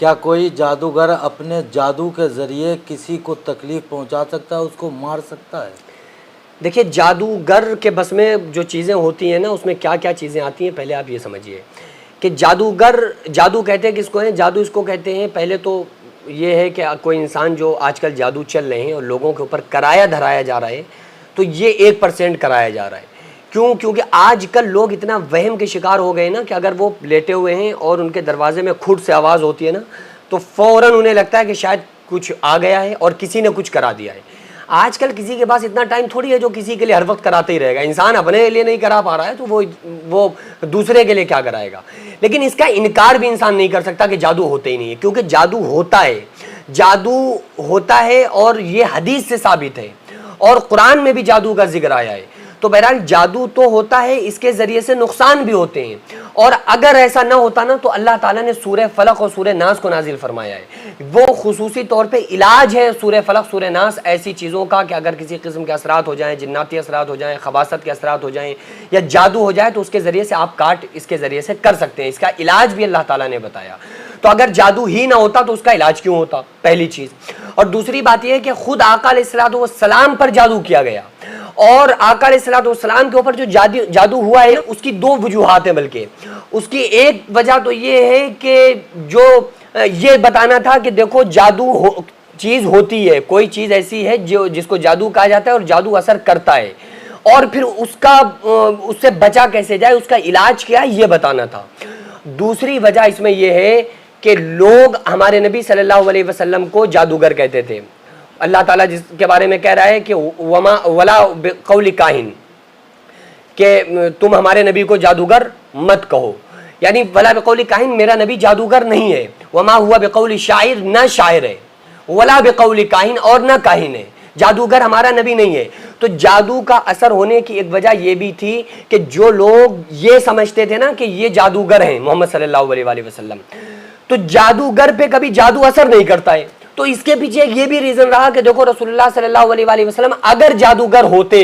کیا کوئی جادوگر اپنے جادو کے ذریعے کسی کو تکلیف پہنچا سکتا ہے، اس کو مار سکتا ہے؟ دیکھیے جادوگر کے بس میں جو چیزیں ہوتی ہیں نا، اس میں کیا کیا چیزیں آتی ہیں، پہلے آپ یہ سمجھیے کہ جادوگر، جادو کہتے ہیں کس کو ہیں؟ جادو اس کو کہتے ہیں، پہلے تو یہ ہے کہ کوئی انسان جو آج کل جادو چل رہے ہیں اور لوگوں کے اوپر کرایا دھرایا جا رہا ہے، تو یہ 1% کرایا جا رہا ہے۔ کیوں؟ کیونکہ آج کل لوگ اتنا وہم کے شکار ہو گئے نا کہ اگر وہ لیٹے ہوئے ہیں اور ان کے دروازے میں کھٹ سے آواز ہوتی ہے نا، تو فوراً انہیں لگتا ہے کہ شاید کچھ آ گیا ہے اور کسی نے کچھ کرا دیا ہے۔ آج کل کسی کے پاس اتنا ٹائم تھوڑی ہے جو کسی کے لیے ہر وقت کراتے ہی رہے گا۔ انسان اپنے لیے نہیں کرا پا رہا ہے تو وہ دوسرے کے لیے کیا کرائے گا؟ لیکن اس کا انکار بھی انسان نہیں کر سکتا کہ جادو ہوتے ہی نہیں ہے، کیونکہ جادو ہوتا ہے، جادو ہوتا ہے اور یہ حدیث سے ثابت ہے، اور قرآن میں بھی جادو کا ذکر آیا ہے۔ تو بہرحال جادو تو ہوتا ہے، اس کے ذریعے سے نقصان بھی ہوتے ہیں، اور اگر ایسا نہ ہوتا نا تو اللہ تعالیٰ نے سورہ فلق اور سورہ ناس کو نازل فرمایا ہے۔ وہ خصوصی طور پہ علاج ہے سورہ فلق سورہ ناس ایسی چیزوں کا کہ اگر کسی قسم کے اثرات ہو جائیں، جناتی اثرات ہو جائیں، خباثت کے اثرات ہو جائیں یا جادو ہو جائے، تو اس کے ذریعے سے آپ کاٹ اس کے ذریعے سے کر سکتے ہیں۔ اس کا علاج بھی اللہ تعالیٰ نے بتایا۔ تو اگر جادو ہی نہ ہوتا تو اس کا علاج کیوں ہوتا؟ پہلی چیز۔ اور دوسری بات یہ ہے کہ خود آقا علیہ السلام پر جادو کیا گیا، اور آقا علیہ السلام کے اوپر جو جادو ہوا ہے اس کی 2 وجوہات ہیں، بلکہ اس کی ایک وجہ تو یہ ہے کہ جو یہ بتانا تھا کہ دیکھو جادو چیز ہوتی ہے، کوئی چیز ایسی ہے جس کو جادو کہا جاتا ہے اور جادو اثر کرتا ہے، اور پھر اس سے بچا کیسے جائے، اس کا علاج کیا ہے، یہ بتانا تھا۔ دوسری وجہ اس میں یہ ہے کہ لوگ ہمارے نبی صلی اللہ علیہ وسلم کو جادوگر کہتے تھے۔ اللہ تعالیٰ جس کے بارے میں کہہ رہا ہے کہ وَلَا بِقَوْلِ کاہن، کہ تم ہمارے نبی کو جادوگر مت کہو، یعنی وَلَا بِقَوْلِ کاہن، میرا نبی جادوگر نہیں ہے۔ وَمَا هُوَ بِقَوْلِ شاعر، نہ شاعر ہے، وَلَا بِقَوْلِ کاہن، اور نہ کاہن ہے، جادوگر ہمارا نبی نہیں ہے۔ تو جادو کا اثر ہونے کی ایک وجہ یہ بھی تھی کہ جو لوگ یہ سمجھتے تھے نا کہ یہ جادوگر ہیں محمد صلی اللہ علیہ وسلم، تو جادوگر پہ کبھی جادو اثر نہیں کرتا ہے۔ تو اس کے پیچھے یہ بھی ریزن رہا کہ دیکھو رسول اللہ صلی اللہ علیہ وسلم اگر جادوگر ہوتے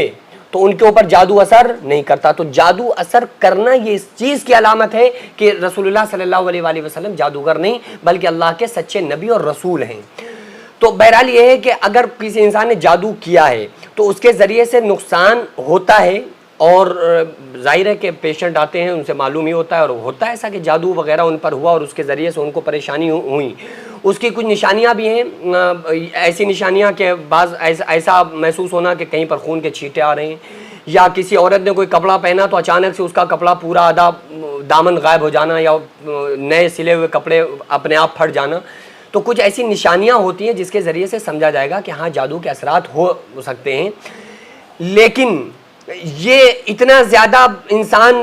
تو ان کے اوپر جادو اثر نہیں کرتا۔ تو جادو اثر کرنا یہ اس چیز کی علامت ہے کہ رسول اللہ صلی اللہ علیہ وسلم جادوگر نہیں بلکہ اللہ کے سچے نبی اور رسول ہیں۔ تو بہرحال یہ ہے کہ اگر کسی انسان نے جادو کیا ہے تو اس کے ذریعے سے نقصان ہوتا ہے، اور ظاہر ہے کہ پیشنٹ آتے ہیں ان سے معلوم ہی ہوتا ہے، اور ہوتا ہے ایسا کہ جادو وغیرہ ان پر ہوا اور اس کے ذریعے سے ان کو پریشانی ہوئی۔ اس کی کچھ نشانیاں بھی ہیں، ایسی نشانیاں کہ بعض ایسا محسوس ہونا کہ کہیں پر خون کے چھینٹے آ رہے ہیں، یا کسی عورت نے کوئی کپڑا پہنا تو اچانک سے اس کا کپڑا پورا آدھا دامن غائب ہو جانا، یا نئے سلے ہوئے کپڑے اپنے آپ پھٹ جانا۔ تو کچھ ایسی نشانیاں ہوتی ہیں جس کے ذریعے سے سمجھا جائے گا کہ ہاں جادو کے اثرات ہو سکتے ہیں۔ لیکن یہ اتنا زیادہ انسان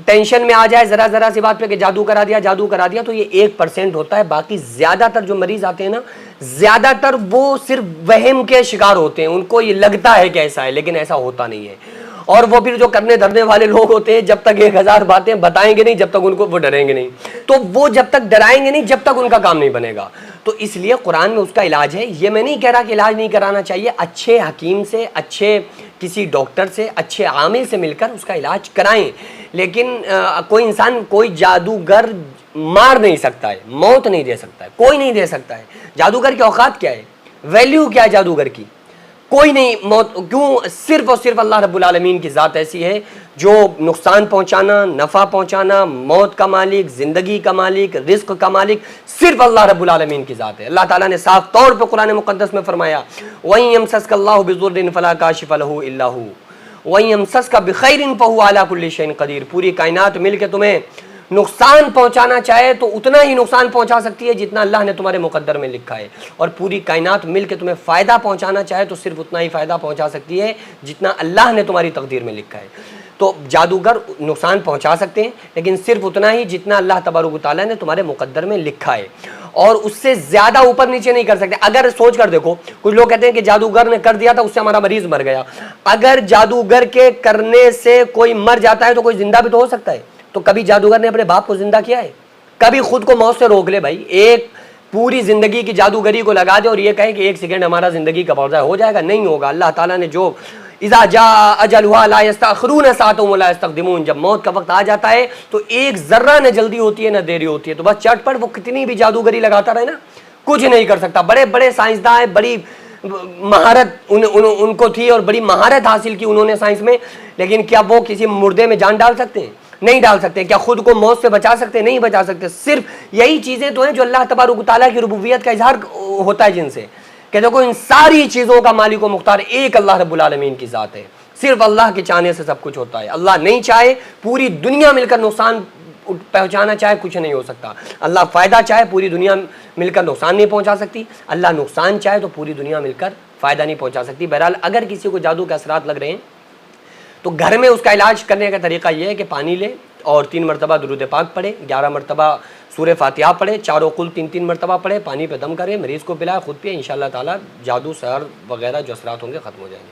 ٹینشن میں آ جائے ذرا سی بات پہ کہ جادو کرا دیا، تو یہ 1% ہوتا ہے۔ باقی زیادہ تر جو مریض آتے ہیں نا، زیادہ تر وہ صرف وہم کے شکار ہوتے ہیں، ان کو یہ لگتا ہے کہ ایسا ہے لیکن ایسا ہوتا نہیں ہے۔ اور وہ پھر جو کرنے دھرنے والے لوگ ہوتے ہیں، جب تک 1000 باتیں بتائیں گے نہیں جب تک ان کو وہ ڈریں گے نہیں، تو وہ جب تک ڈرائیں گے نہیں جب تک ان کا کام نہیں بنے گا۔ تو اس لیے قرآن میں اس کا علاج ہے۔ یہ میں نہیں کہہ رہا کہ علاج نہیں کرانا چاہیے، اچھے حکیم سے، اچھے کسی ڈاکٹر سے، اچھے عامل سے مل کر اس کا علاج کرائیں، لیکن کوئی انسان، کوئی جادوگر مار نہیں سکتا ہے، موت نہیں دے سکتا ہے، کوئی نہیں دے سکتا ہے۔ جادوگر کی اوقات کیا ہے، ویلیو کیا ہے جادوگر کی؟ کوئی نہیں موت، کیوں؟ صرف اور صرف اللہ رب العالمین کی ذات ایسی ہے جو نقصان پہنچانا، نفع پہنچانا، موت کا مالک، زندگی کا مالک، رزق کا مالک صرف اللہ رب العالمین کی ذات ہے۔ اللہ تعالیٰ نے صاف طور پہ قرآن مقدس میں فرمایا وَإِن يَمْسَسْكَ اللَّهُ بِضُرٍّ فَلَا كَاشِفَ لَهُ إِلَّا هُوَ وَإِن يَمْسَسْكَ بِخَيْرٍ فَهُوَ عَلَى كُلِّ شَيْءٍ قَدِيرٌ۔ پوری کائنات مل کے تمہیں نقصان پہنچانا چاہے تو اتنا ہی نقصان پہنچا سکتی ہے جتنا اللہ نے تمہارے مقدر میں لکھا ہے، اور پوری کائنات مل کے تمہیں فائدہ پہنچانا چاہے تو صرف اتنا ہی فائدہ پہنچا سکتی ہے جتنا اللہ نے تمہاری تقدیر میں لکھا ہے۔ تو جادوگر نقصان پہنچا سکتے ہیں لیکن صرف اتنا ہی جتنا اللہ تبارک و تعالیٰ نے تمہارے مقدر میں لکھا ہے، اور اس سے زیادہ اوپر نیچے نہیں کر سکتے۔ اگر سوچ کر دیکھو، کچھ لوگ کہتے ہیں کہ جادوگر نے کر دیا تھا اس سے ہمارا مریض مر گیا۔ اگر جادوگر کے کرنے سے کوئی مر جاتا ہے تو کوئی زندہ بھی تو ہو سکتا ہے۔ تو کبھی جادوگر نے اپنے باپ کو زندہ کیا ہے؟ کبھی خود کو موت سے روک لے بھائی، ایک پوری زندگی کی جادوگری کو لگا دے اور یہ کہے کہ 1 سیکنڈ ہمارا زندگی کا پردہ ہو جائے گا، نہیں ہوگا۔ اللہ تعالیٰ نے جو اذا جاء اجلها لا یستأخرون ساعة ولا یستقدمون، جب موت کا وقت آ جاتا ہے تو ایک ذرہ نہ جلدی ہوتی ہے نہ دیری ہوتی ہے، تو بس چٹ پٹ وہ کتنی بھی جادوگری لگاتا رہے نا کچھ نہیں کر سکتا. بڑے بڑے سائنسداں ہیں، بڑی مہارت ان کو تھی اور بڑی مہارت حاصل کی انہوں نے سائنس میں، لیکن کیا وہ کسی مردے میں جان ڈال سکتے ہیں؟ نہیں ڈال سکتے. کیا خود کو موت سے بچا سکتے ہیں؟ نہیں بچا سکتے. صرف یہی چیزیں تو ہیں جو اللہ تبارک و تعالیٰ کی ربوبیت کا اظہار ہوتا ہے جن سے، کہ دیکھو ان ساری چیزوں کا مالک و مختار ایک اللہ رب العالمین کی ذات ہے. صرف اللہ کے چاہنے سے سب کچھ ہوتا ہے. اللہ نہیں چاہے پوری دنیا مل کر نقصان پہنچانا چاہے کچھ نہیں ہو سکتا. اللہ فائدہ چاہے پوری دنیا مل کر نقصان نہیں پہنچا سکتی. اللہ نقصان چاہے تو پوری دنیا مل کر فائدہ نہیں پہنچا سکتی. بہرحال اگر کسی کو جادو کے اثرات لگ رہے ہیں تو گھر میں اس کا علاج کرنے کا طریقہ یہ ہے کہ پانی لے اور 3 مرتبہ درود پاک پڑھے، 11 مرتبہ سورہ فاتحہ پڑھے، چاروں قل 3 مرتبہ پڑھے، پانی پہ دم کرے، مریض کو پلائے، خود پیے، انشاءاللہ تعالی جادو سحر وغیرہ جو اثرات ہوں گے ختم ہو جائیں گے.